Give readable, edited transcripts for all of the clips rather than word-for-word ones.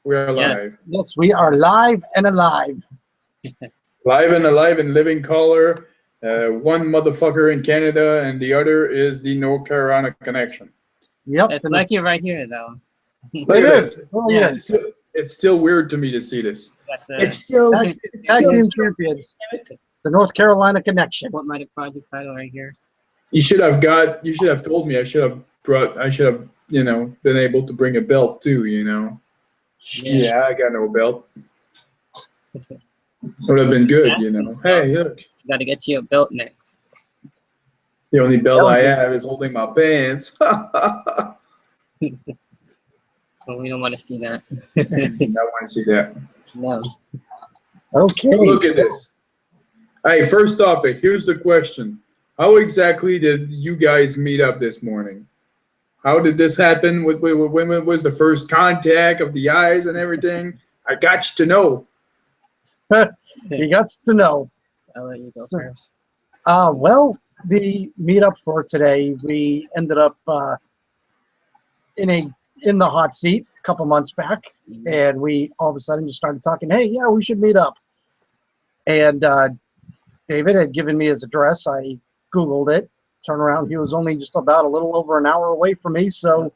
We're Yes. live. Yes, we are live and alive. Live and alive in living color. One motherfucker in Canada and the other is the North Carolina connection. Yep. It's and like you're right here, though. Look it at is. this. Oh, Yeah. yes. It's still weird to me to see this. That's It's still Tag team champions. The North Carolina connection. what my project title right here. You should have told me. I should have been able to bring a belt too, Yeah. Yeah, I got no belt. Would have been good, Hey, look. Got to get you a belt next. The only belt I have is holding my pants. I Well, we don't want to see that. want to see that. No. Okay. Look at this. Hey, first topic. Here's the question. How exactly did you guys meet up this morning? How did this happen? When was the first contact of the eyes and everything? I got to know. You got to know. I'll let you go So- first. Well, the meetup for today, we ended up in the hot seat a couple months back, and we all of a sudden just started talking. Hey, yeah, we should meet up. And David had given me his address. I Googled it. Turned around, he was only just about a little over an hour away from me. So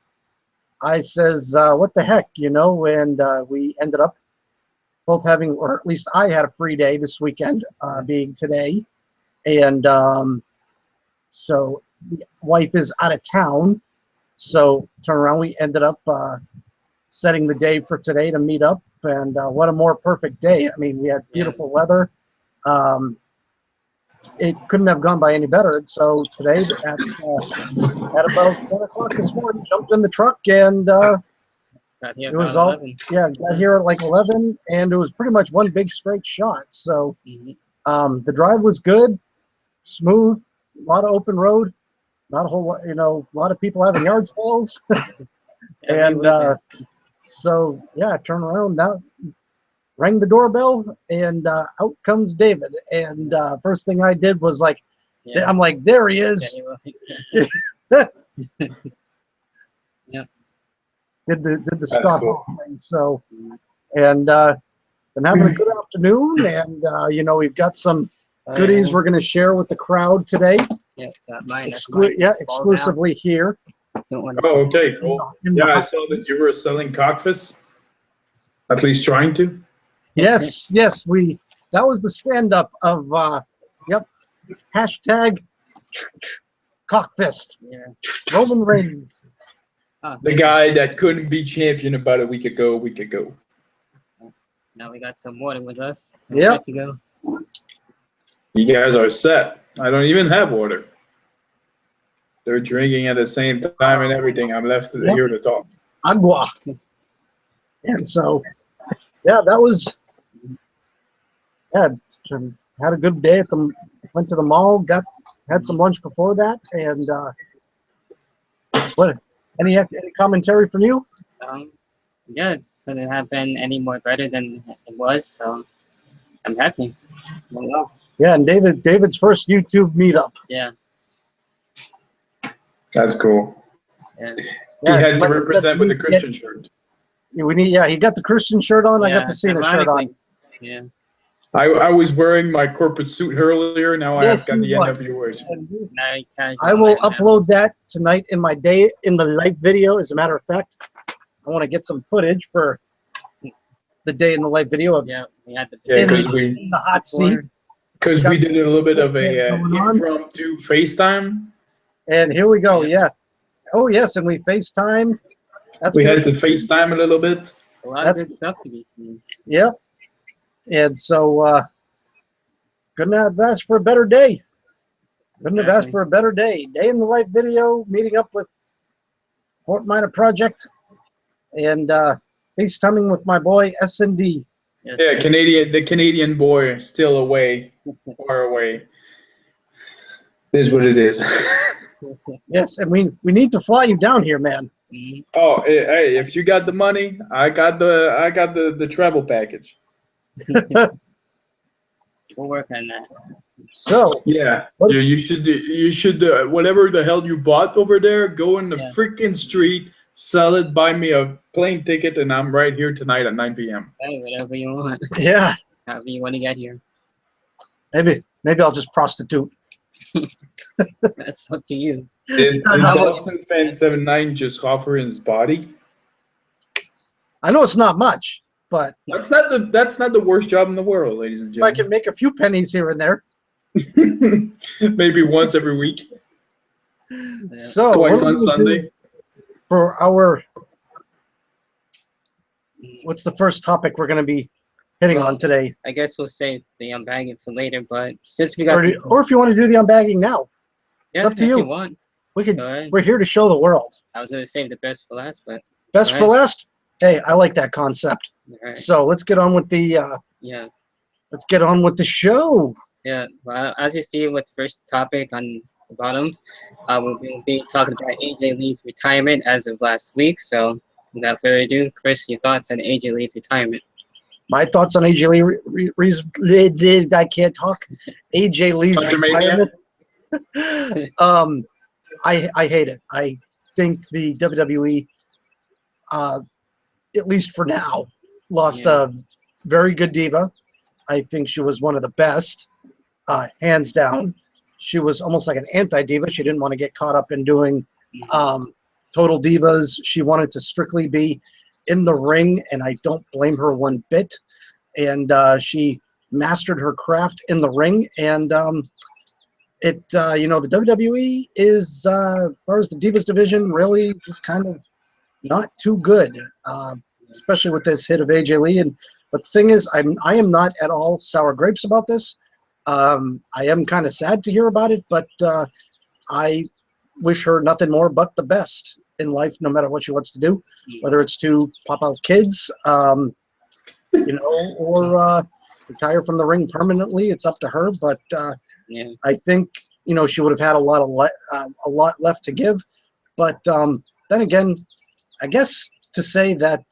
I says, "What the heck, And we ended up both having, or at least I had a free day this weekend, being today. And so the wife is out of town. So turn around, we ended up setting the day for today to meet up. And what a more perfect day. I mean, we had beautiful weather. It couldn't have gone by any better. So today at about 10 o'clock this morning, jumped in the truck and Got here it was about all, 11. got here at like 11, and it was pretty much one big straight shot. So Mhm. the drive was good, smooth, a lot of open road, not a whole lot, a lot of people having yard sales. Every And weekend. so, yeah, turn around now, rang the doorbell, and out comes David. And first thing I did was Yeah. I'm like, there he Yeah, is. you will. Yeah. Did the That's stop cool. thing. So, and been having a good afternoon, and we've got some goodies we're going to share with the crowd today. Yeah, got mine. That's mine. Just falls out. Exclusively here. Don't want to Oh, okay, cool. In the Yeah, I hot- saw that you were selling cockfish. At least trying to. Yes, that was the stand-up of, hashtag cockfist, Yeah. Roman Reigns. The guy that couldn't be champion about a week ago. Now we got some water with us. Yep. Good to go. You guys are set. I don't even have water. They're drinking at the same time and everything. I'm left here to talk. Agua. And so, that was, had a good day went to the mall, had some lunch before that, and what, any commentary from you? Yeah, it couldn't have been any more better than it was, so I'm happy. Well, Yeah, and David's first YouTube meetup. yeah. That's cool. Yeah. He had to like I said, represent with the Christian shirt. he got the Christian shirt on. I got the Cena shirt on. ironically, Yeah. I was wearing my corporate suit earlier. Now Yes, I've got he the was. NWA. Now you can't I go will right now. upload that tonight in my day in the live video. As a matter of fact, I want to get some footage for the day in the live video of Yeah, we had the Yeah, in, 'cause we- in the hot seat. Because we did a little bit of a Going on. impromptu FaceTime. And here we go. Yeah. Yeah. Oh yes, and we FaceTime. That's We good. had to FaceTime a little bit. a lot of That's- good stuff to be seen. Yep. And so couldn't have asked for a better day. Couldn't have asked Exactly. for a better day. Day in the live video, meeting up with Fort Minor Project, and FaceTiming with my boy S&D. Yes. Yeah, the Canadian boy still away, far away. It is what it is. Yes, and we need to fly you down here, man. Mhm. Oh, hey, if you got the money, I got the travel package. We'll work on that. So Yeah, What- you should whatever the hell you bought over there, go in the Yeah. freaking street, sell it, buy me a plane ticket, and I'm right here tonight at 9 p.m. Hey, whatever you want. Yeah, However you want to get here. maybe I'll just prostitute. That's up to you. Did How about- Boston Fan 79 just offer his body? I know it's not much, but That's not the worst job in the world, ladies and if I gentlemen. can make a few pennies here and there. Maybe once every week, So twice what are on we gonna Sunday. do for our, what's the first topic we're going to be hitting on today? I guess we'll save the unbagging for later, but since we Or, got or if you want to do the unbagging now, yeah, up to if you. you want. we could. Go ahead. We're here to show the world. I was gonna save the best for last, but Best All for right. last. Hey, I like that concept. all right. So let's get on with the Yeah. show. Yeah, well, as you see with the first topic on the bottom, we'll be talking about AJ Lee's retirement as of last week. So, without further ado, Chris, your thoughts on AJ Lee's retirement? My thoughts on AJ Lee. I can't talk. AJ Lee's Country Mania? retirement. I hate it. I think the WWE, at least for now, lost a very good diva. I think she was one of the best, hands down. She was almost like an anti-diva. She didn't want to get caught up in doing total divas. She wanted to strictly be in the ring, and I don't blame her one bit. And she mastered her craft in the ring. And the WWE is, as far as the divas division, really just kind of not too good, especially with this hit of AJ Lee. But the thing is, I am not at all sour grapes about this. I am kind of sad to hear about it, but I wish her nothing more but the best in life, no matter what she wants to do, whether it's to pop out kids, or retire from the ring permanently. It's up to her. But Yeah. I think she would have had a lot left to give. But then again, I guess to say that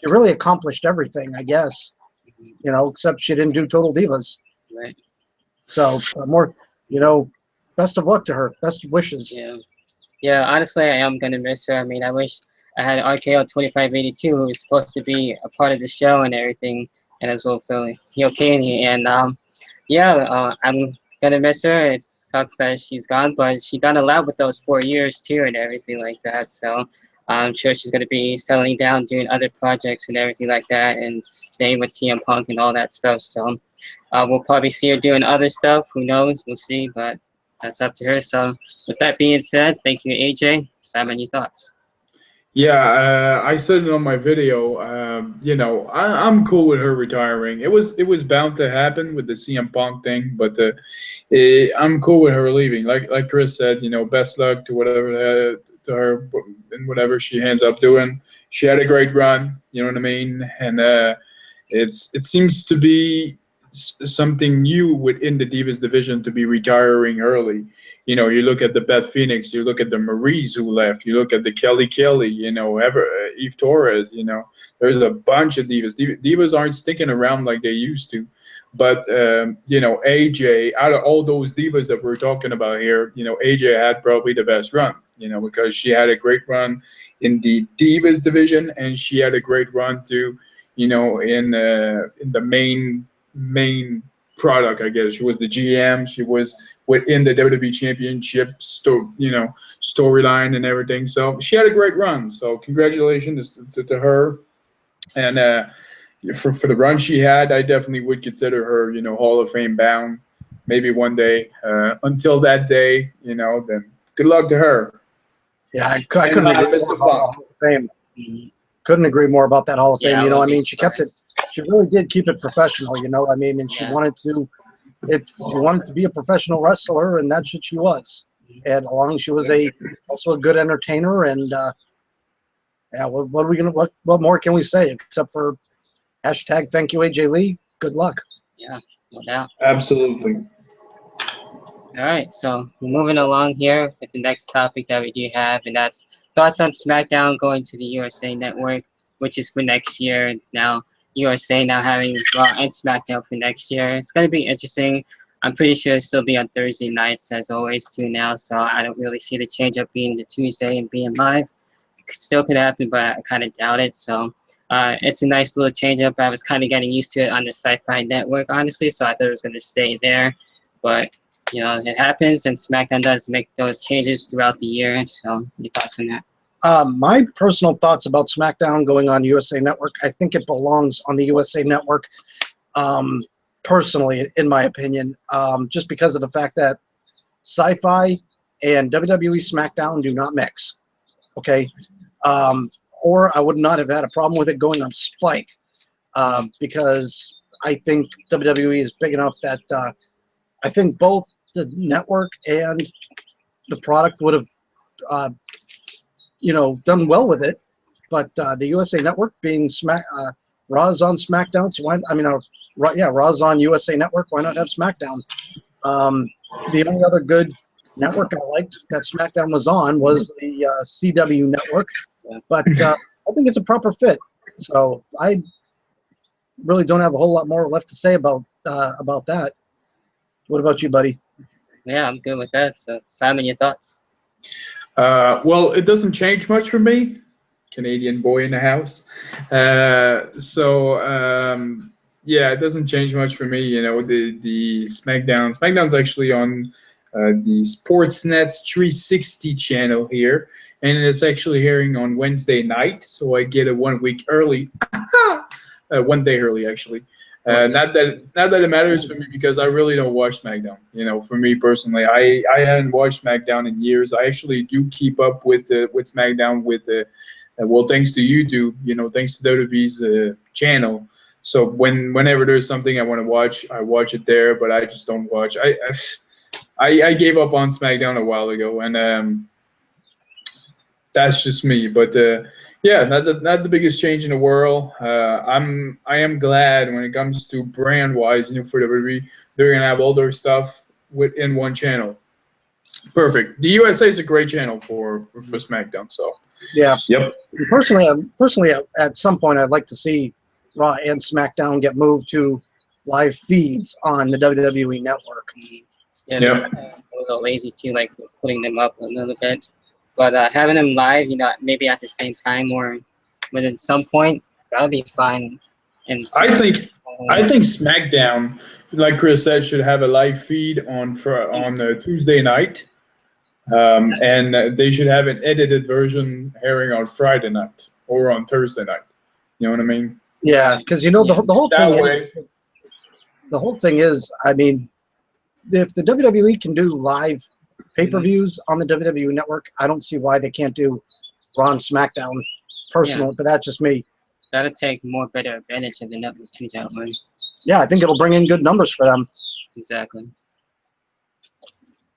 she really accomplished everything, I guess, except she didn't do Total Divas. Right. So best of luck to her. Best wishes. Yeah. Yeah, honestly, I am going to miss her. I mean, I wish I had RKO 2582, who was supposed to be a part of the show and everything, and as well Phil Yokani. And I'm going to miss her. It sucks that she's gone, but she done a lot with those 4 years, too, and everything like that. So I'm sure she's going to be settling down, doing other projects and everything like that, and staying with CM Punk and all that stuff. So we'll probably see her doing other stuff. Who knows? We'll see, but that's up to her. So with that being said, thank you, AJ. Simon, your thoughts? Yeah, I said it on my video. I'm cool with her retiring. It was bound to happen with the CM Punk thing, but I'm cool with her leaving. Like Chris said, best luck to whatever to her and whatever she ends up doing. She had a great run, you know what I mean, and it seems to be something new within the Divas division to be retiring early. You look at the Beth Phoenix, you look at the Maries who left, you look at the Kelly, Eve Torres, there's a bunch of divas. Divas aren't sticking around like they used to. But, AJ, out of all those divas that we're talking about here, AJ had probably the best run, because she had a great run in the Divas division, and she had a great run too, in the main product, I guess. She was the GM. She was within the WWE Championship storyline and everything. So she had a great run. So congratulations to her. And for the run she had, I definitely would consider her, Hall of Fame bound. Maybe one day. Until that day, then good luck to her. Yeah, I couldn't agree more about the Hall of Fame. Couldn't agree more about that Hall of Fame. Yeah, she kept it. She really did keep it professional. And she wanted to. She wanted to be a professional wrestler, and that's what she was. And along, she was also a good entertainer. And what more can we say except for hashtag thank you AJ Lee. Good luck. Yeah, no doubt. Absolutely. All right, so we're moving along here with the next topic that we do have, and that's thoughts on SmackDown going to the USA Network, which is for next year. Now, USA now having Raw and SmackDown for next year. It's going to be interesting. I'm pretty sure it'll still be on Thursday nights as always too now. So I don't really see the change up being the Tuesday and being live. It still could happen, but I kind of doubt it. So it's a nice little change up. I was kind of getting used to it on the Sci-Fi Network, honestly. So I thought it was going to stay there, but it happens, and SmackDown does make those changes throughout the year. So your thoughts on that? My personal thoughts about SmackDown going on USA Network, I think it belongs on the USA Network, personally, in my opinion, just because of the fact that Sci-Fi and WWE SmackDown do not mix, okay? Or I would not have had a problem with it going on Spike, because I think WWE is big enough that I think both the network and the product would have done well with it, but the USA Network being Raw's on SmackDown, so Raw's on USA Network. Why not have SmackDown? The only other good network I liked that SmackDown was on was the CW Network, but I think it's a proper fit. So I really don't have a whole lot more left to say about that. What about you, buddy? Yeah, I'm good with that. So Simon, your thoughts? Well, it doesn't change much for me. Canadian boy in the house. Yeah, it doesn't change much for me. The SmackDown. SmackDown's actually on the Sportsnet 360 channel here, and it's actually airing on Wednesday night, so I get it 1 week early. 1 day early, actually. Not that it matters for me, because I really don't watch SmackDown. For me personally, I hadn't watched SmackDown in years. I actually do keep up with SmackDown with thanks to YouTube. Thanks to WWE's channel. So whenever there's something I want to watch, I watch it there. But I just don't watch. I gave up on SmackDown a while ago, and that's just me. But yeah, not the biggest change in the world. I am glad when it comes to brand wise, for WWE, they're gonna have all their stuff within one channel. Perfect. The USA is a great channel for SmackDown. So yeah, yep. Personally, at some point, I'd like to see Raw and SmackDown get moved to live feeds on the WWE Network. Yeah, they're a little lazy too, like putting them up a little bit. But having them live, maybe at the same time or within some point, that would be fine. And I think SmackDown, like Chris said, should have a live feed on Tuesday night, and they should have an edited version airing on Friday night or on Thursday night. You know what I mean? Yeah, because the whole that thing. Way. The whole thing is, I mean, if the WWE can do live pay-per-views on the WWE Network, I don't see why they can't do Raw and SmackDown, personally, but that's just me. That'll take better advantage of the network too, that way. Yeah, I think it'll bring in good numbers for them. Exactly.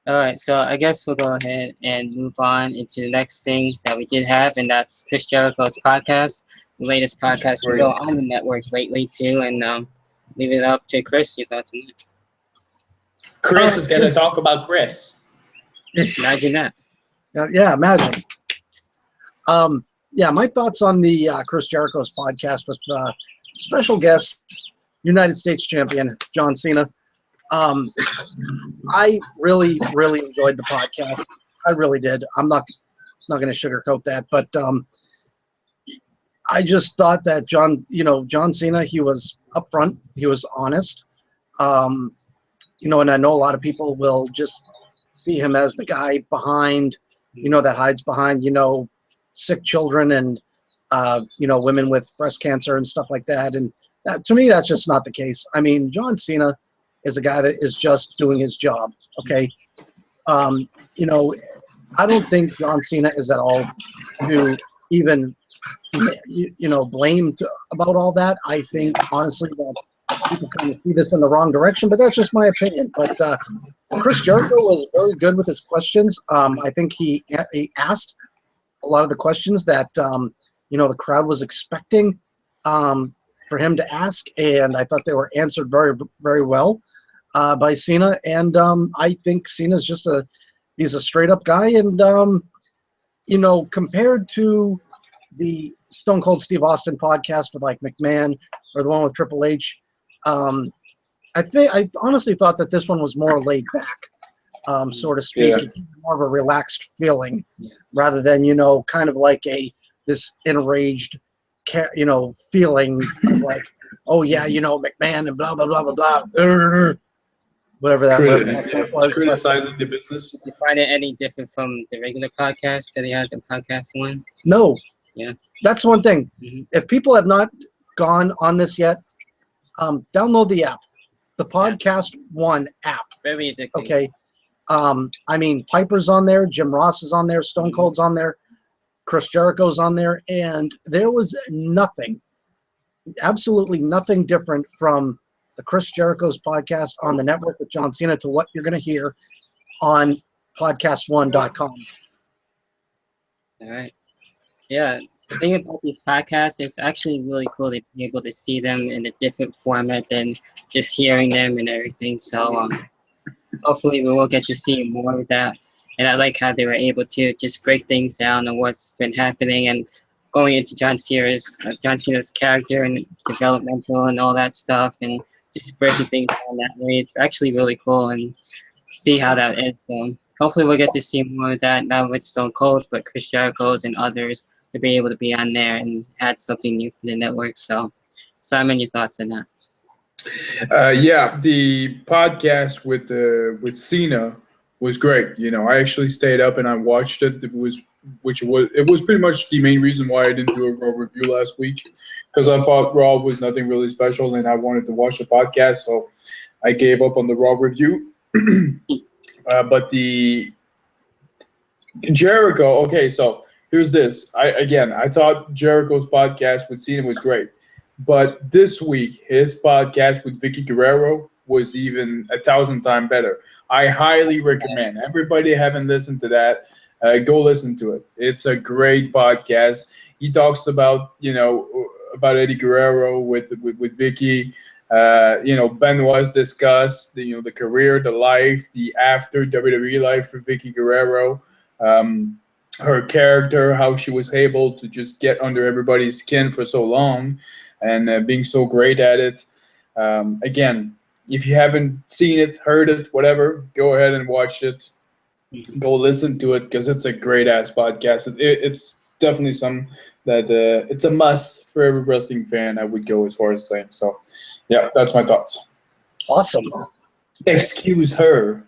All right, so I guess we'll go ahead and move on into the next thing that we did have, and that's Chris Jericho's podcast, the latest podcast to go on the network lately too, and leave it up to Chris. Your thoughts on that? Chris is going to talk about Chris. Imagine that. Yeah, imagine. Yeah, my thoughts on the Chris Jericho's podcast with special guest, United States champion John Cena. I really, really enjoyed the podcast. I really did. I'm not going to sugarcoat that, but I just thought that John Cena, he was upfront, he was honest, and I know a lot of people will just see him as the guy behind, that hides behind, sick children and, women with breast cancer and stuff like that. And to me, that's just not the case. I mean, John Cena is a guy that is just doing his job. Okay. I don't think John Cena is at all to even, blamed about all that. I think honestly that people kind of see this in the wrong direction, but that's just my opinion. But Chris Jericho was very good with his questions. I think he asked a lot of the questions that, the crowd was expecting for him to ask, and I thought they were answered very, very well by Cena. And I think Cena's he's a straight up guy. And, compared to the Stone Cold Steve Austin podcast with like McMahon or the one with Triple H, I honestly thought that this one was more laid back, so to speak. Yeah. It gave more of a relaxed feeling, Yeah. rather than kind of like this enraged, feeling of like, oh yeah, McMahon and blah blah blah blah blah, whatever that word that was. But Criticizing the business. Did you find it any different from the regular podcast that he has in Podcast One? no, Yeah. that's one thing. Mhm. If people have not gone on this yet, download the app, the Podcast One app. Very addicting. Okay. I mean, Piper's on there, Jim Ross is on there, Stone Cold's on there, Chris Jericho's on there, and there was nothing, absolutely nothing different from the Chris Jericho's podcast on the network with John Cena to what you're going to hear on podcast1.com. All right. Yeah. The thing about these podcasts, it's actually really cool to be able to see them in a different format than just hearing them and everything. So hopefully we will get to see more of that. And I like how they were able to just break things down on what's been happening and going into John Cena's character and developmental and all that stuff, and just breaking things down that way. It's actually really cool and see how that is. Hopefully we'll get to see more of that, not with Stone Cold, but Chris Jericho's and others to be able to be on there and add something new for the network. So, Simon, your thoughts on that? Yeah, the podcast with Cena was great. I actually stayed up and I watched it. It was pretty much the main reason why I didn't do a Raw review last week, because I thought Raw was nothing really special and I wanted to watch the podcast, so I gave up on the Raw review. But the Jericho, okay, so here's this. I thought Jericho's podcast with Cena was great, but this week his podcast with Vicky Guerrero was even 1,000 times better. I highly recommend everybody haven't listened to that. Go listen to it. It's a great podcast. He talks about about Eddie Guerrero with Vicky. Benoit's discussed the career, the life, the after WWE life for Vicky Guerrero, her character, how she was able to just get under everybody's skin for so long, and being so great at it. Again, if you haven't seen it, heard it, whatever, go ahead and watch it. Go listen to it because it's a great ass podcast. It's definitely some that it's a must for every wrestling fan. I would go as far as saying. So, yeah, that's my thoughts. Awesome. Excuse her.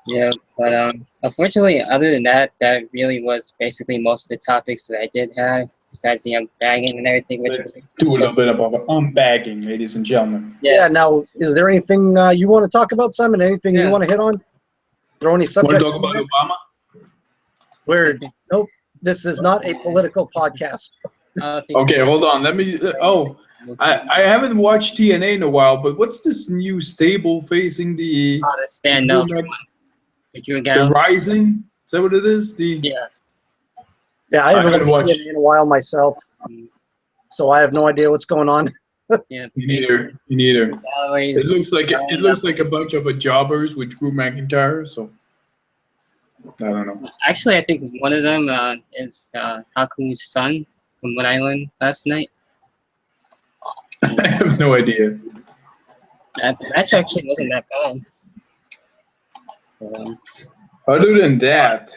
Yeah, but unfortunately, other than that, that really was basically most of the topics that I did have, besides the bagging and everything. Which Let's do a little bit about unbagging, ladies and gentlemen. Yeah. Now, is there anything you want to talk about, Simon? Anything you want to hit on? Throw any Want subjects? to talk about Obama? Nope. This is not a political podcast. Okay, hold on. Let me. I haven't watched TNA in a while, but what's this new stable facing the the stand up. the Rising? Is that what it is? Yeah. Yeah, I haven't haven't watched watched- it in a while myself, so I have no idea what's going on. Yeah. Me neither. Salaries, It looks like a bunch of jobbers with Drew McIntyre. So I don't know. Actually, I think one of them is Haku's son from Rhode Island last night. I have no idea. That match actually wasn't that bad. Other than that,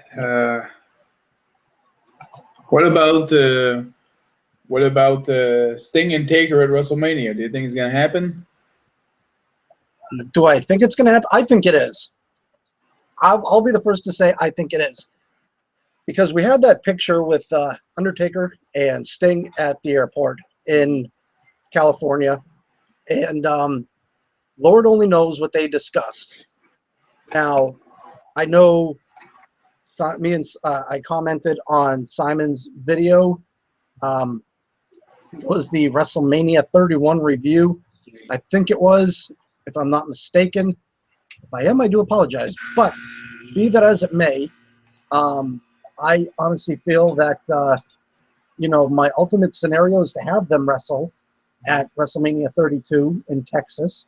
what about Sting and Taker at WrestleMania? Do you think it's gonna happen? Do I think it's going to happen? I think it is. I'll be the first to say I think it is. Because we had that picture with Undertaker and Sting at the airport in California. And Lord only knows what they discussed. Now, I know I commented on Simon's video. It was the WrestleMania 31 review. I think it was, if I'm not mistaken. If I am, I do apologize. But be that as it may, I honestly feel that, my ultimate scenario is to have them wrestle at WrestleMania 32 in Texas.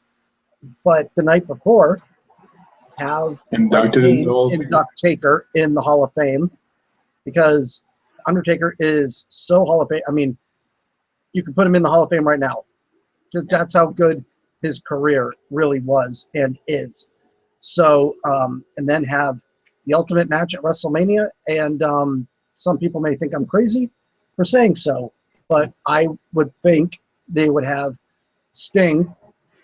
But the night before, have Induct Taker in the Hall of Fame, because Undertaker is so Hall of Fame. I mean, you can put him in the Hall of Fame right now. That's how good his career really was and is. So, and then have the ultimate match at WrestleMania. And some people may think I'm crazy for saying so, but I would think they would have Sting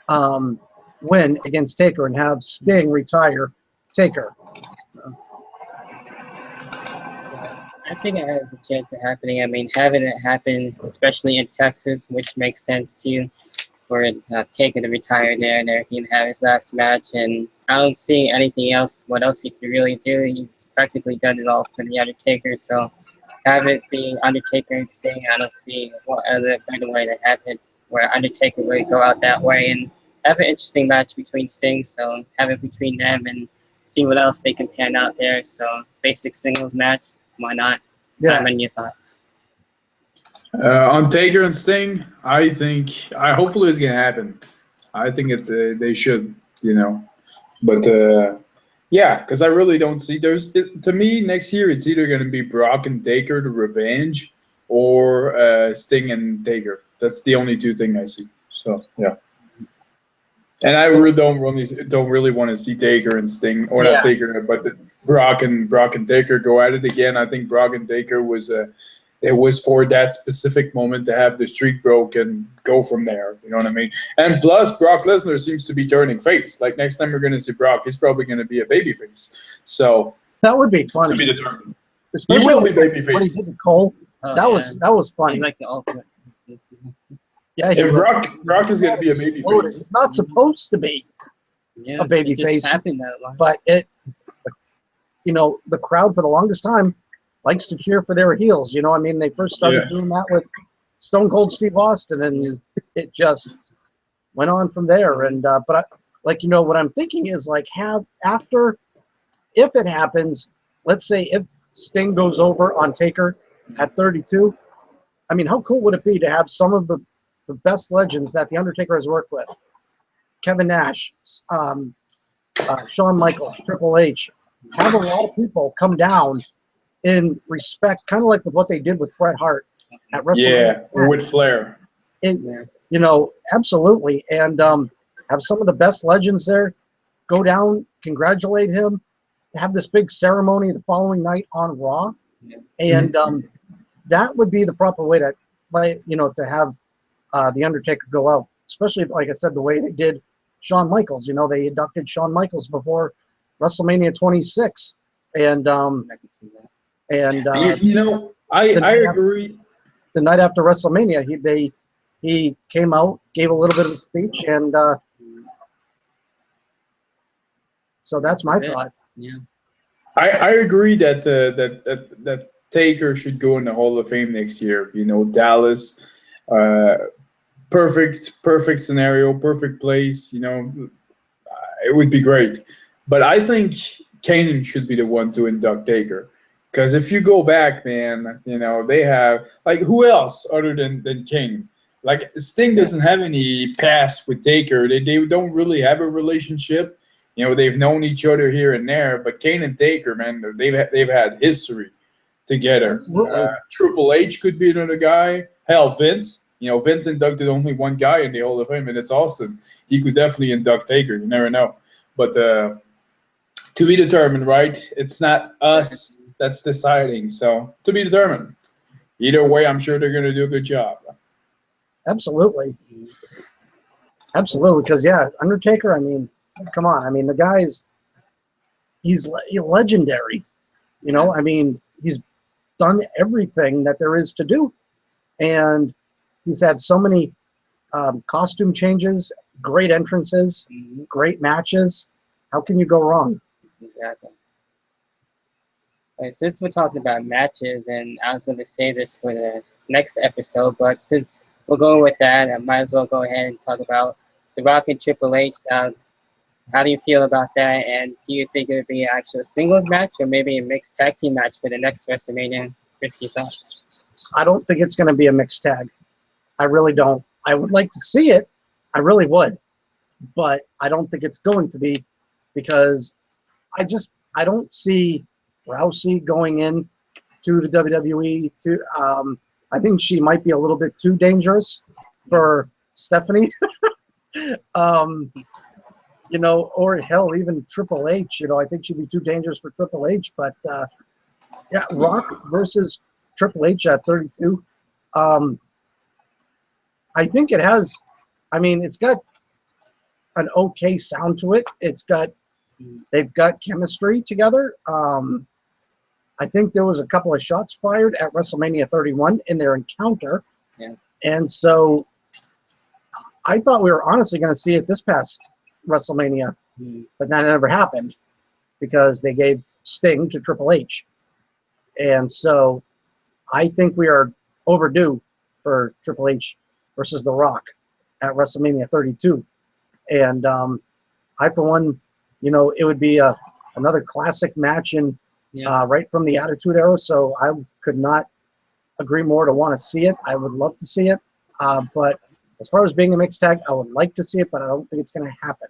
win against Taker and have Sting retire Taker. I think it has a chance of happening. I mean, having it happen, especially in Texas, which makes sense too, for Taker to retire there and everything, have his last match. And I don't see anything else. What else he could really do? He's practically done it all for the Undertaker. So have it be Undertaker and Sting, I don't see what other better way to have it, where Undertaker would go out that way and have an interesting match between Sting. So have it between them and see what else they can pan out there. So basic singles match. Why not? Yeah. Simon, your thoughts? On Taker and Sting, hopefully it's gonna happen. I think they should, but yeah, because I really don't see to me next year it's either gonna be Brock and Taker, the revenge, or Sting and Taker. That's the only two things I see. So yeah. And I really don't really want to see Taker and Sting, or not Taker, but Brock and Taker go at it again. I think Brock and Taker was for that specific moment to have the streak broke and go from there. You know what I mean? And plus, Brock Lesnar seems to be turning face. Like next time we're going to see Brock, he's probably going to be a babyface. So that would be funny. To be determined. Especially He will be when he babyface. did Cole. That was funny. He's like the ultimate. Yeah, If Brock is going to be a babyface. It's not supposed to be Yeah, a baby it just face. happened that long. but the crowd for the longest time likes to cheer for their heels. I mean, they first started doing that with Stone Cold Steve Austin, and it just went on from there. And but what I'm thinking is if it happens, let's say if Sting goes over on Taker at 32, I mean, how cool would it be to have some of the best legends that the Undertaker has worked with? Kevin Nash, Shawn Michaels, Triple H, have a lot of people come down in respect, kind of like with what they did with Bret Hart at WrestleMania. Yeah, with Flair. Absolutely. And have some of the best legends there go down, congratulate him, have this big ceremony the following night on Raw. And that would be the proper way to have the Undertaker go out, especially, like I said, the way they did Shawn Michaels. They inducted Shawn Michaels before WrestleMania 26. And I can see that. And I agree. The night after WrestleMania, he came out, gave a little bit of a speech, and so that's my thought. Yeah. I agree that Taker should go in the Hall of Fame next year. Dallas, perfect scenario, perfect place. It would be great. But I think Kane should be the one to induct Taker. Because if you go back, man, they have, who else other than Kane? Sting doesn't have any past with Taker. They don't really have a relationship. They've known each other here and there. But Kane and Taker, man, they've had history together. Triple H could be another guy. Hell, Vince. Vince inducted only one guy in the Hall of Fame, and it's Austin. He could definitely induct Taker. You never know. But to be determined, right? It's not us that's deciding. So to be determined. Either way, I'm sure they're going to do a good job. Absolutely. Because, Undertaker, I mean, come on. I mean, the guy's he's legendary. I mean, he's done everything that there is to do. And he's had so many costume changes, great entrances, great matches. How can you go wrong? Exactly. Since we're talking about matches, and I was going to save this for the next episode, but since we're going with that, I might as well go ahead and talk about The Rock and Triple H. How do you feel about that? And do you think it would be an actual singles match or maybe a mixed tag team match for the next WrestleMania? Chris, your thoughts? I don't think it's going to be a mixed tag. I really don't. I would like to see it. I really would. But I don't think it's going to be because I don't see Rousey going in to the WWE. I think she might be a little bit too dangerous for Stephanie. You know, or hell, even Triple H. You know, I think she'd be too dangerous for Triple H. But yeah, Rock versus Triple H at 32. I think it has. I mean, it's got an okay sound to it. They've got chemistry together. I think there was a couple of shots fired at WrestleMania 31 in their encounter. Yeah. And so I thought we were honestly going to see it this past WrestleMania, but that never happened because they gave Sting to Triple H. And so I think we are overdue for Triple H versus The Rock at WrestleMania 32. And I, for one, you know, it would be another classic match in right from the Attitude Era. So I could not agree more to want to see it. I would love to see it. But as far as being a mixed tag, I would like to see it, but I don't think it's going to happen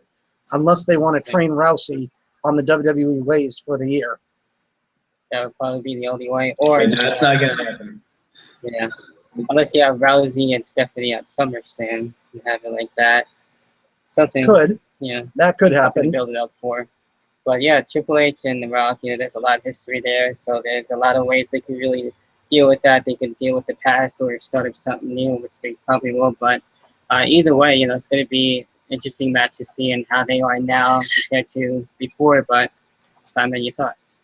unless they want to train Rousey on the WWE ways for the year. That would probably be the only way. Or That's not going to happen. yeah, unless you have Rousey and Stephanie at SummerSlam, you have it like that. Something. Could. Yeah. That could Something to happen. build it up for. But yeah, Triple H and The Rock, you know, there's a lot of history there. So there's a lot of ways they can really deal with that. They can deal with the past or start up something new, which they probably will. But either way, you know, it's going to be interesting match to see and how they are now compared to before. But Simon, your thoughts?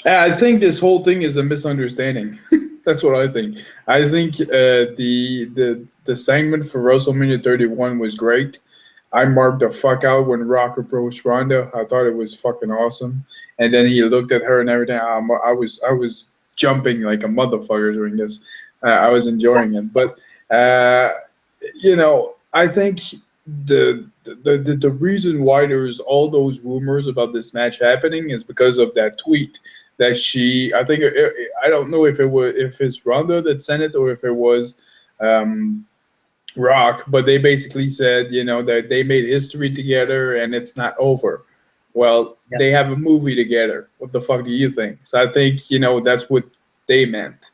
I think this whole thing is a misunderstanding. That's what I think. I think the segment for WrestleMania 31 was great. I marked the fuck out when Rock approached Ronda. I thought it was fucking awesome. And then he looked at her and everything. I was jumping like a motherfucker during this. I was enjoying it. But you know, I think the reason why there's all those rumors about this match happening is because of that tweet that she. I think I don't know if it's Ronda that sent it or if it was. Rock, but they basically said, you know, that they made history together and it's not over. Well, they have a movie together. What the fuck do you think? So I think, you know, that's what they meant,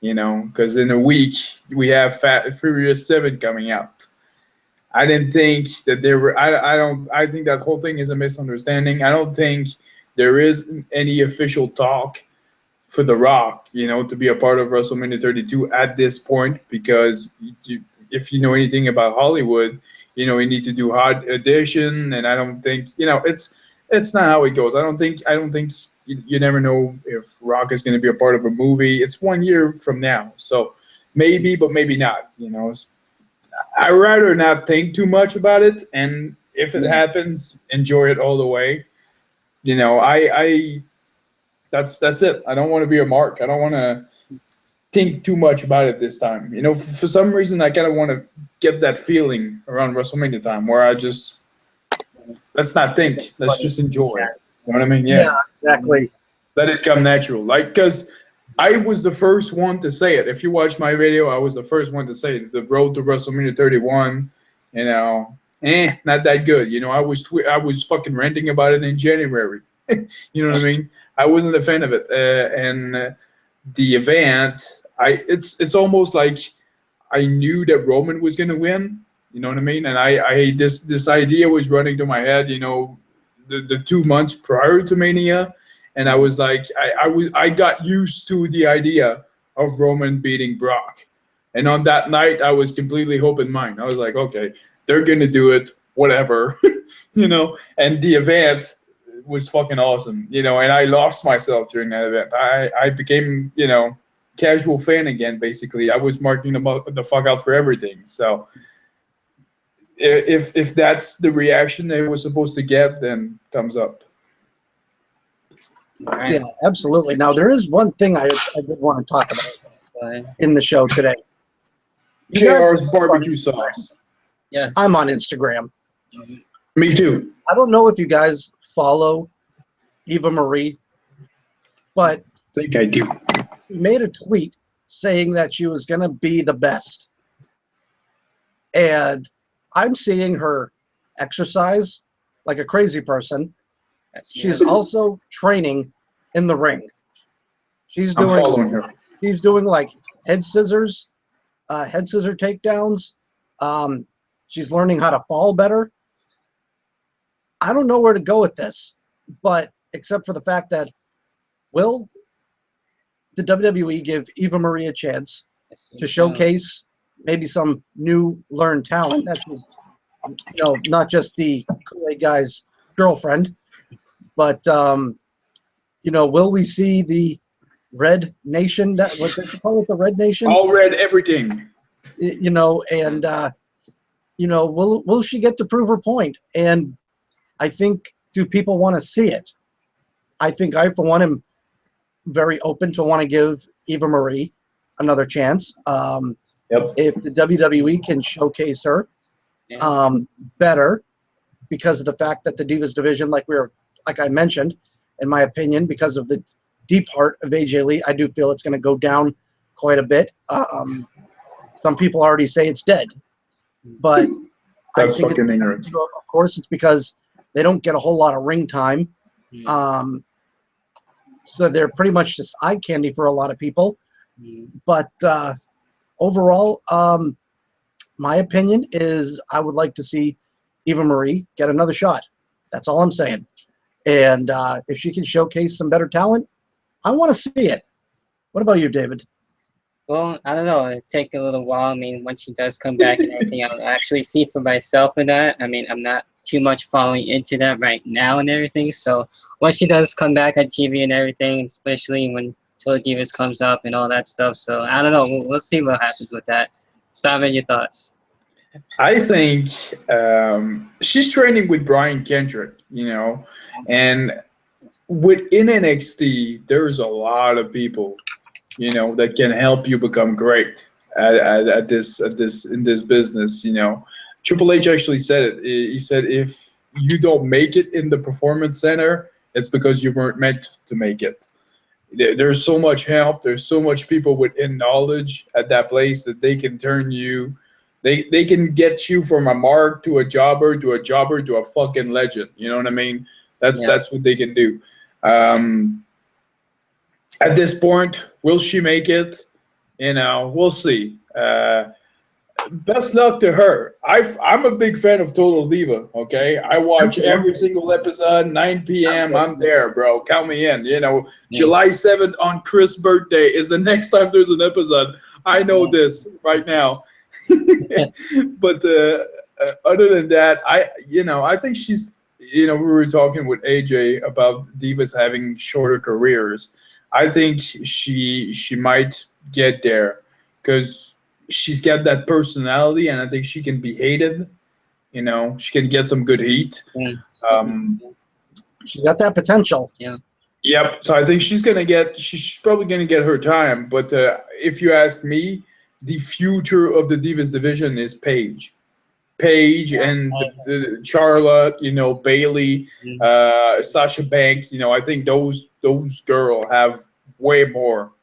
you know, because in a week we have Furious 7 coming out. I didn't think that there were, I think that whole thing is a misunderstanding. I don't think there is any official talk for The Rock, you know, to be a part of WrestleMania 32 at this point, because if you know anything about Hollywood, you know, you need to do hard audition, and I don't think, you know, it's not how it goes. I don't think you never know if Rock is going to be a part of a movie. It's 1 year from now, so maybe, but maybe not. You know, I'd rather not think too much about it, and if it happens, enjoy it all the way. You know, that's it. I don't want to be a mark. I don't want to think too much about it this time. You know, for some reason, I kind of want to get that feeling around WrestleMania time where I just, let's not think. Let's just enjoy. You know what I mean? Yeah, exactly. Let it come natural. Like, because I was the first one to say it. If you watch my video, I was the first one to say it. The road to WrestleMania 31, you know, not that good. You know, I was fucking ranting about it in January. You know what I mean? I wasn't a fan of it. And the event, it's almost like I knew that Roman was gonna win. You know what I mean? And this idea was running through my head. You know, the 2 months prior to Mania, and I was like, I got used to the idea of Roman beating Brock, and on that night I was completely open mind. I was like, okay, they're gonna do it, whatever, you know. And the event was fucking awesome, you know, and I lost myself during that event. I became, you know, casual fan again, basically. I was marking the fuck out for everything. So if that's the reaction they were supposed to get, then thumbs up. All right. Yeah, absolutely. Now, there is one thing I did want to talk about in the show today. JR's barbecue sauce. Yes. I'm on Instagram. Me too. I don't know if you guys follow Eva Marie, but I think I do. she made a tweet saying that she was going to be the best. And I'm seeing her exercise like a crazy person. She's also training in the ring. I'm following her. She's doing like head scissor takedowns. She's learning how to fall better. I don't know where to go with this, but except for the fact that will the WWE give Eva Marie a chance to showcase maybe some new learned talent that she's, not just the Kool-Aid guy's girlfriend, but will we see the Red Nation? That what they call it, the Red Nation? All red, everything. Will she get to prove her point? And I think, do people want to see it? I think I, for one, am very open to want to give Eva Marie another chance. If the WWE can showcase her better, because of the fact that the Divas division, like I mentioned, in my opinion, because of the deep heart of AJ Lee, I do feel it's going to go down quite a bit. Some people already say it's dead, but That's fucking ignorant. Of course, it's because they don't get a whole lot of ring time. So they're pretty much just eye candy for a lot of people. But overall, my opinion is I would like to see Eva Marie get another shot. That's all I'm saying. And if she can showcase some better talent, I want to see it. What about you, David? Well, I don't know. It'll take a little while. I mean, once she does come back and everything, I'll actually see for myself in that. I mean, I'm not too much following into that right now and everything. So once she does come back on TV and everything, especially when Total Divas comes up and all that stuff. So I don't know. We'll see what happens with that. Simon, your thoughts? I think she's training with Brian Kendrick, and within NXT, there's a lot of people, that can help you become great at this in this business. Triple H actually said it. He said, if you don't make it in the Performance Center, it's because you weren't meant to make it. There's so much help. There's so much people within knowledge at that place that they can turn you. They can get you from a mark to a jobber to a fucking legend. You know what I mean? That's what they can do. At this point, will she make it? We'll see. Best luck to her. I'm a big fan of Total Diva. Okay, I watch every single episode. 9 p.m. I'm there, bro. Count me in. July 7th on Chris' birthday is the next time there's an episode. I know this right now. But other than that, I think she's. We were talking with AJ about divas having shorter careers. I think she might get there because she's got that personality, and I think she can be hated. She can get some good heat. She's got that potential. Yeah. Yep. So I think she's probably gonna get her time. But if you ask me, the future of the Divas division is Paige and Charlotte, Bailey, Sasha Banks. I think those girls have way more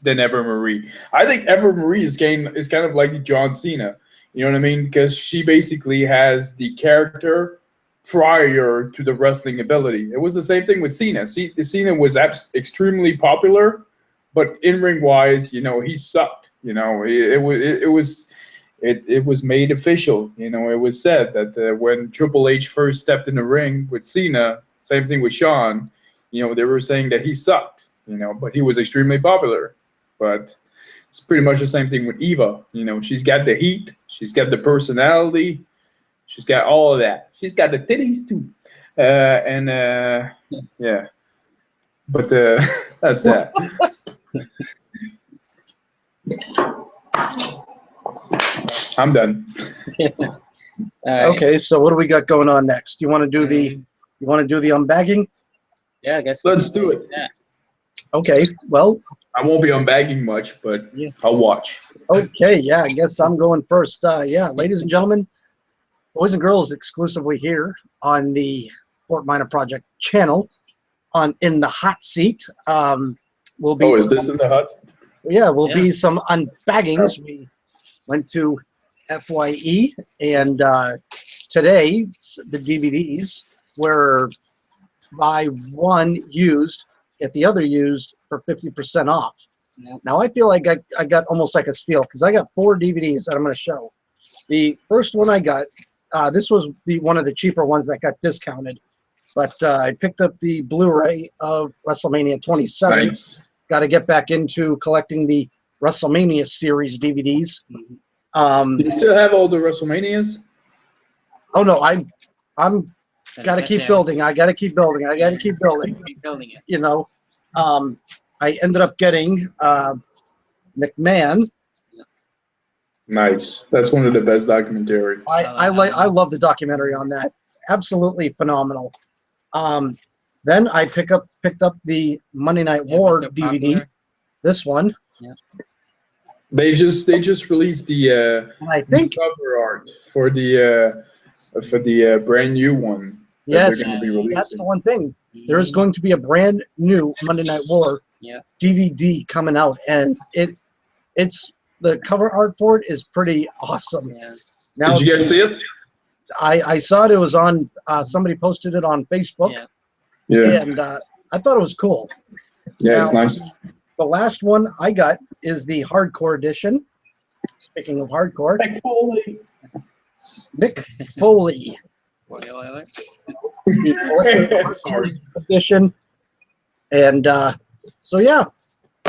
than Eva Marie. I think Eva Marie is kind of like John Cena. You know what I mean? Because she basically has the character prior to the wrestling ability. It was the same thing with Cena. Cena was extremely popular, but in ring wise, he sucked. It was made official. It was said that when Triple H first stepped in the ring with Cena, same thing with Shawn, they were saying that he sucked, but he was extremely popular. But it's pretty much the same thing with Eva. She's got the heat, she's got the personality, she's got all of that. She's got the titties too. Yeah. But that's that. I'm done. Okay, so what do we got going on next? You want to do the unbagging? Yeah, I guess Let's do it. Yeah. Okay, well, I won't be unbagging much, but I'll watch. Okay, yeah, I guess I'm going first. Ladies and gentlemen, boys and girls exclusively here on the Fort Minor Project channel in the hot seat. Will be. Oh, is this in the hot seat? Yeah, will be some unbaggings. We went to FYE, and today the DVDs were buy one used, get the other used for 50% off. Yep. Now I feel like I got almost like a steal because I got 4 DVDs that I'm going to show. The first one I got, this was one of the cheaper ones that got discounted, but I picked up the Blu-ray of WrestleMania 27. Nice. Got to get back into collecting the WrestleMania series DVDs. Do you still have all the WrestleManias? Oh no, I'm got to Get keep there. building. I got to keep building. I got to keep building. Keep building it. You know, I ended up getting McMahon. Nice. That's one of the best documentary. I love the documentary on that. Absolutely phenomenal. Then I picked up the Monday Night Yeah, War Mr. DVD. Popular. This one, They just released the and I think cover art for the brand new one. that yes, they're gonna be that's releasing. the one thing. There is going to be a brand new Monday Night War Yeah. DVD coming out, and it's the cover art for it is pretty awesome. Yeah. Now Did you guys see it? I saw it. It was on somebody posted it on Facebook, Yeah. Yeah. and I thought it was cool. Yeah, it's Now, nice. The last one I got is the hardcore edition. Speaking of hardcore, Mick Foley, Spoiler alert. the hardcore edition, and so yeah,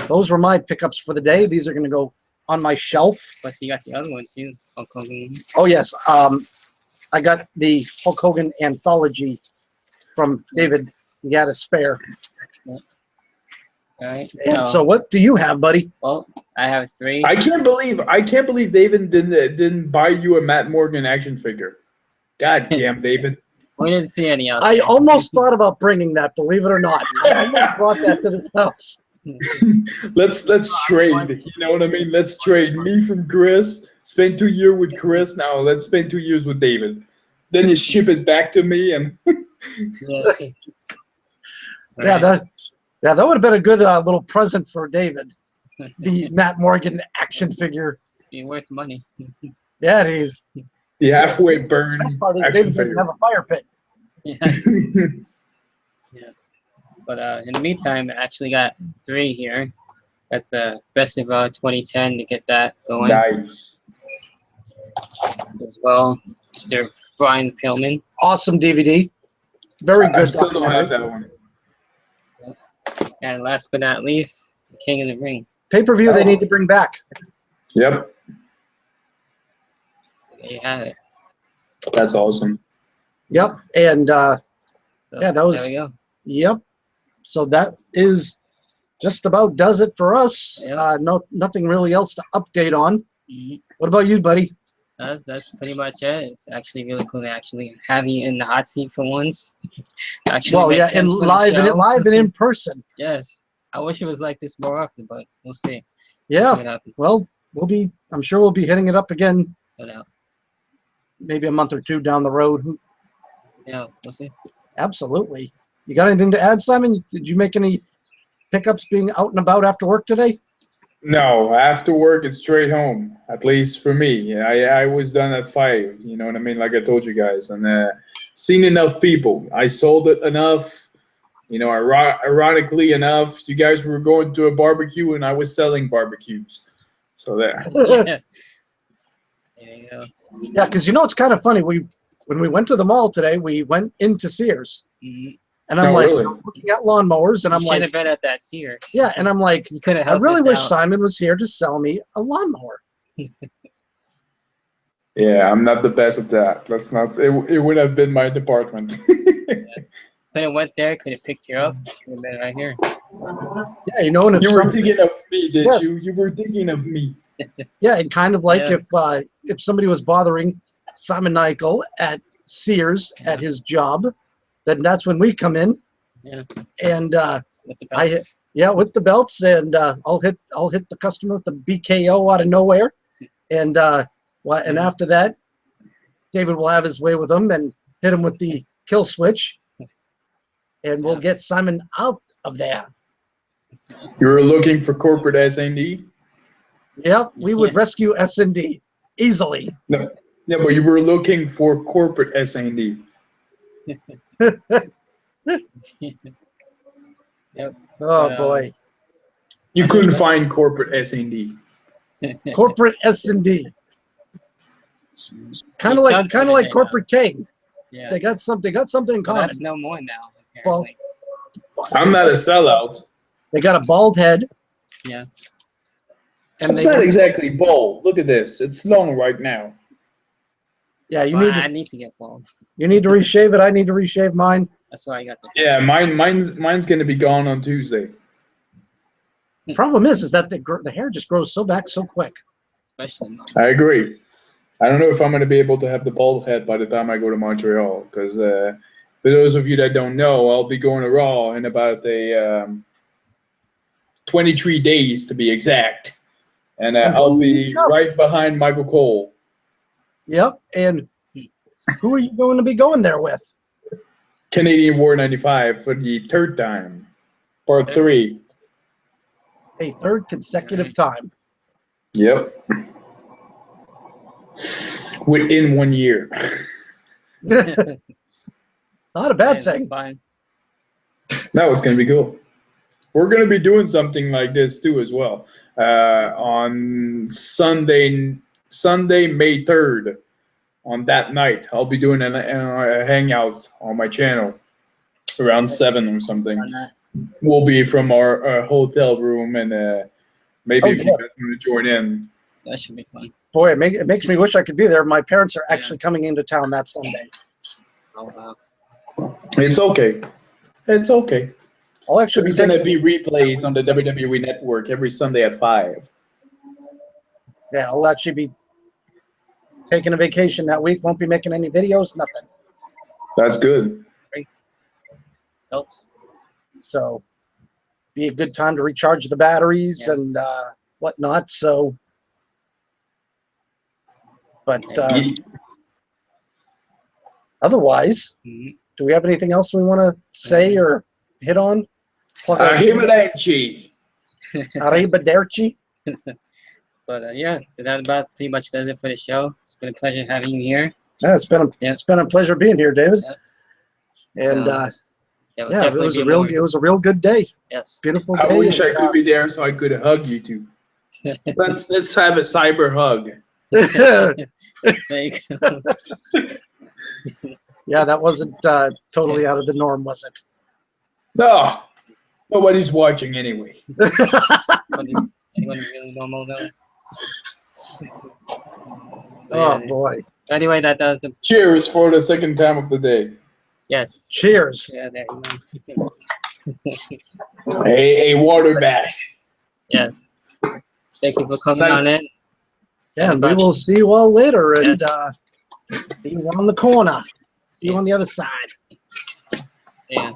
those were my pickups for the day. These are going to go on my shelf. Plus, you got the other one too. Hulk Hogan. Oh yes, I got the Hulk Hogan anthology from David. You got a spare. All right. And so what do you have, buddy? Well, I have 3. I can't believe David didn't buy you a Matt Morgan action figure. God damn, David. We didn't see any out I there. almost thought about bringing that, believe it or not. I almost brought that to this house. Let's trade. You know what I mean? Let's trade. Me from Chris. Spend 2 years with Chris. Now let's spend 2 years with David. Then you ship it back to me, and Yeah. Yeah, that would have been a good little present for David. The Matt Morgan action figure. Be worth money. Yeah, it is. the halfway burn Best part is action David doesn't figure. have a fire pit. Yeah. But in the meantime, I actually got 3 here. Got the best of 2010 to get that going Nice. as well. Mr. Brian Pillman. Awesome DVD. Very I good. still don't have documentary. that one. And last but not least, King of the Ring. Pay-per-view they need to bring back. Yep, There you have it. that's awesome. Yep. And So, Yeah, that was- There we go. yep. So that is just about does it for us. Yeah. Nothing really else to update on. Mhm. What about you, buddy? That's pretty much it. It's actually really cool to actually have you in the hot seat for once. Actually Well, makes yeah, sense and for the live show. and in person. Yes. I wish it was like this more often, but we'll see. Yeah. We'll see what happens. Well, I'm sure we'll be hitting it up again No doubt. maybe a month or two down the road. Yeah, we'll see. Absolutely. You got anything to add, Simon? Did you make any pickups being out and about after work today? No, after work it's straight home. At least for me, I was done at 5. You know what I mean? Like I told you guys, and seen enough people. I sold it enough. You know, ironically enough, you guys were going to a barbecue and I was selling barbecues. So there. Yeah. There you go. Yeah, because it's kind of funny. When we went to the mall today, we went into Sears, Mhm. and I'm Oh, like really? looking at lawnmowers, and I'm You should like, have been at that Sears. yeah, and I'm like, You could have I helped really us wish out. Simon was here to sell me a lawnmower. Yeah, I'm not the best at that. Let's not. It would have been my department. Could have went there. Could have picked you up. Could have been right here. Yeah, and if You were somebody- thinking of me, did Yes. you? You were thinking of me. yeah, and kind of like Yeah. if somebody was bothering Simon Nichol at Sears at his job, then that's when we come in. Yeah. And With the I- belts. yeah, with the belts, and I'll hit the customer with the BKO out of nowhere, and and after that, David will have his way with him and hit him with the kill switch, and we'll get Simon out of there. You were looking for corporate S&D. Yep, we would Yeah. rescue S&D easily. No, yeah, but you were looking for corporate S&D. Oh boy, You couldn't find corporate S&D. corporate S&D. Kind He's of done for the like day now. Corporate King. Yeah. They got something in Well, common. that's no more now. Well, Apparently. I'm not a sellout. They got a bald head. Yeah. And It's they not exactly bald. Look at this. It's long right now. Yeah, you Well, need I to, need to get bald. you need to reshave it. I need to reshave mine. That's why I got the. Yeah, mine's gonna be gone on Tuesday. The problem is that the hair just grows so back so quick. Especially now. I agree. I don't know if I'm gonna be able to have the bald head by the time I go to Montreal, because for those of you that don't know, I'll be going to Raw in about 23 days to be exact, and I'll be Yep. right behind Michael Cole. Yep. And who are you going to be going there with? Canadian War 95 for the third time, part 3. A third consecutive time. Yep. Within 1 year. Not a bad Yeah, that's thing. fine. That was going to be cool. We're going to be doing something like this too as well. On Sunday, May 3rd, on that night, I'll be doing a hangout on my channel around 7 or something. On that. We'll be from our hotel room, and maybe if you Oh, guys want to join in. That should be fun. Boy, it makes me wish I could be there. My parents are actually coming into town that Sunday. Oh wow. It's okay. It's okay. I'll actually There's be going to taking. be replays on the WWE Network every Sunday at 5. Yeah, I'll actually be taking a vacation that week. Won't be making any videos. Nothing. That's good. Helps. So, be a good time to recharge the batteries Yeah. and whatnot. So, but otherwise, Mhm. do we have anything else we want to say or hit on? Plug our- Arrivederci. Arrivederci. But yeah, that about pretty much does it for the show. It's been a pleasure having you here. Yeah, it's been a pleasure being here, David. Yeah. And So, there will yeah, it definitely was be a real good day. Yes. Beautiful I day. wish I could be there so I could hug you two. Let's have a cyber hug. There you go. Yeah, that wasn't totally out of the norm, was it? No, nobody's watching anyway. But is anyone really normal though? But Oh yeah, boy! anyway, that does it. Cheers for the second time of the day. Yes. Cheers. Yeah, there you go. A water bash. Yes. Thank you for coming Thanks. on in. Yeah, and we will see you all later, and Yes. see you around the corner. See you on the other side. Yeah.